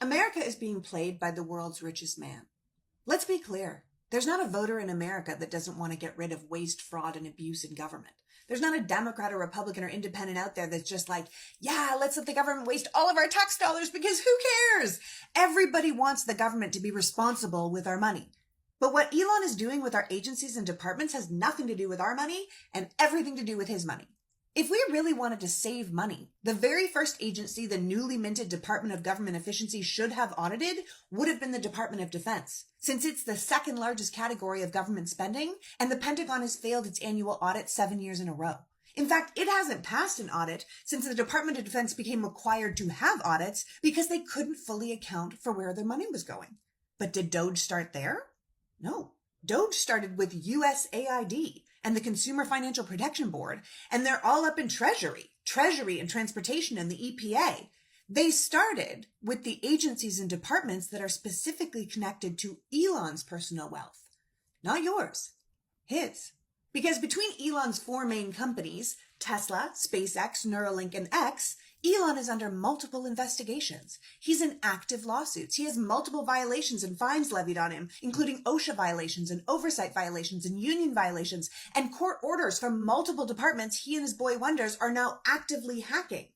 America is being played by the world's richest man. Let's be clear. There's not a voter in America that doesn't want to get rid of waste, fraud, and abuse in government. There's not a Democrat or Republican or independent out there that's just like, yeah, let's let the government waste all of our tax dollars because who cares? Everybody wants the government to be responsible with our money. But what Elon is doing with our agencies and departments has nothing to do with our money and everything to do with his money. If we really wanted to save money, the very first agency the newly minted Department of Government Efficiency should have audited would have been the Department of Defense, since it's the second largest category of government spending, and the Pentagon has failed its annual audit 7 years in a row. In fact, it hasn't passed an audit since the Department of Defense became required to have audits because they couldn't fully account for where their money was going. But did DOGE start there? No. DOGE started with USAID and the Consumer Financial Protection Board, and they're all up in Treasury and Transportation and the EPA. They started with the agencies and departments that are specifically connected to Elon's personal wealth. Not yours, his. Because between Elon's four main companies, Tesla, SpaceX, Neuralink, and X, Elon is under multiple investigations. He's in active lawsuits. He has multiple violations and fines levied on him, including OSHA violations and oversight violations and union violations, and court orders from multiple departments he and his boy wonders are now actively hacking.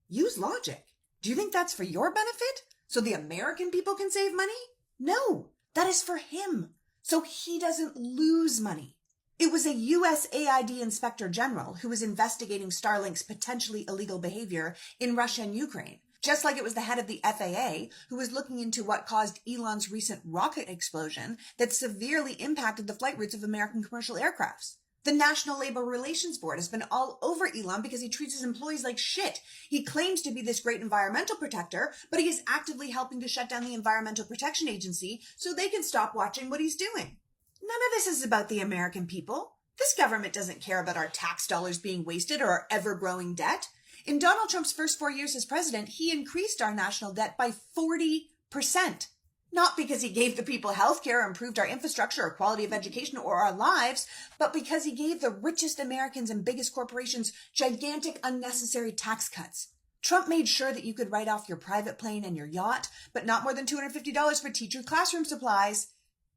Use logic. Do you think that's for your benefit? So the American people can save money? No, that is for him, so he doesn't lose money. It was a USAID Inspector General who was investigating Starlink's potentially illegal behavior in Russia and Ukraine, just like it was the head of the FAA who was looking into what caused Elon's recent rocket explosion that severely impacted the flight routes of American commercial aircrafts. The National Labor Relations Board has been all over Elon because he treats his employees like shit. He claims to be this great environmental protector, but he is actively helping to shut down the Environmental Protection Agency so they can stop watching what he's doing. None of this is about the American people. This government doesn't care about our tax dollars being wasted or our ever-growing debt. In Donald Trump's first 4 years as president, he increased our national debt by 40%. Not because he gave the people health care or improved our infrastructure or quality of education or our lives, but because he gave the richest Americans and biggest corporations gigantic unnecessary tax cuts. Trump made sure that you could write off your private plane and your yacht, but not more than $250 for teacher classroom supplies.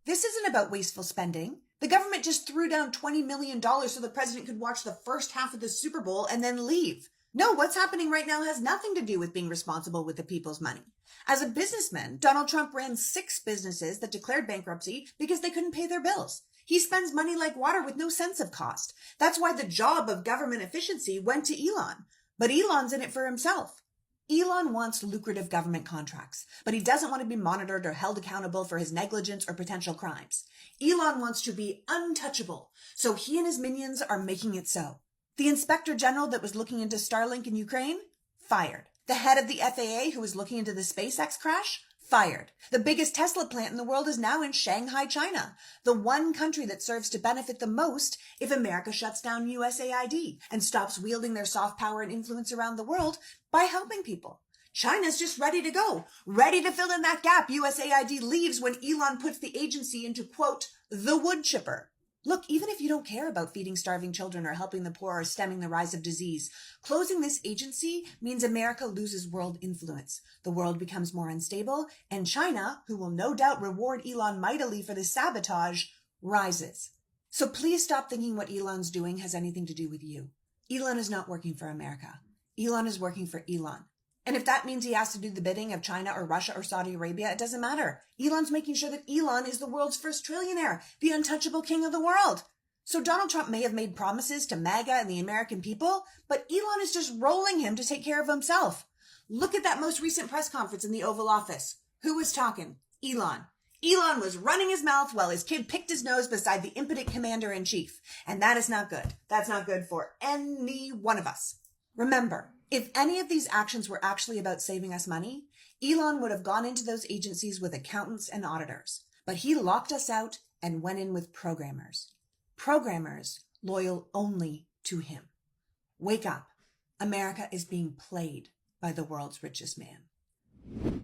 This isn't about wasteful spending. The government just threw down $20 million so the president could watch the first half of the Super Bowl and then leave. No, what's happening right now has nothing to do with being responsible with the people's money. As a businessman, Donald Trump ran 6 businesses that declared bankruptcy because they couldn't pay their bills. He spends money like water with no sense of cost. That's why the job of government efficiency went to Elon. But Elon's in it for himself. Elon wants lucrative government contracts, but he doesn't want to be monitored or held accountable for his negligence or potential crimes. Elon wants to be untouchable, so he and his minions are making it so. The Inspector General that was looking into Starlink in Ukraine? Fired. The head of the FAA who was looking into the SpaceX crash? Fired. The biggest Tesla plant in the world is now in Shanghai, China, the one country that serves to benefit the most if America shuts down USAID and stops wielding their soft power and influence around the world by helping people. China's just ready to go, ready to fill in that gap USAID leaves when Elon puts the agency into, quote, the wood chipper. Look, even if you don't care about feeding starving children or helping the poor or stemming the rise of disease, closing this agency means America loses world influence. The world becomes more unstable, and China, who will no doubt reward Elon mightily for this sabotage, rises. So please stop thinking what Elon's doing has anything to do with you. Elon is not working for America. Elon is working for Elon. And if that means he has to do the bidding of China or Russia or Saudi Arabia, it doesn't matter. Elon's making sure that Elon is the world's first trillionaire, the untouchable king of the world. So Donald Trump may have made promises to MAGA and the American people, but Elon is just rolling him to take care of himself. Look at that most recent press conference in the Oval Office. Who was talking? Elon. Elon was running his mouth while his kid picked his nose beside the impotent commander-in-chief. And that is not good. That's not good for any one of us. Remember, if any of these actions were actually about saving us money, Elon would have gone into those agencies with accountants and auditors. But he locked us out and went in with programmers. Programmers loyal only to him. Wake up. America is being played by the world's richest man.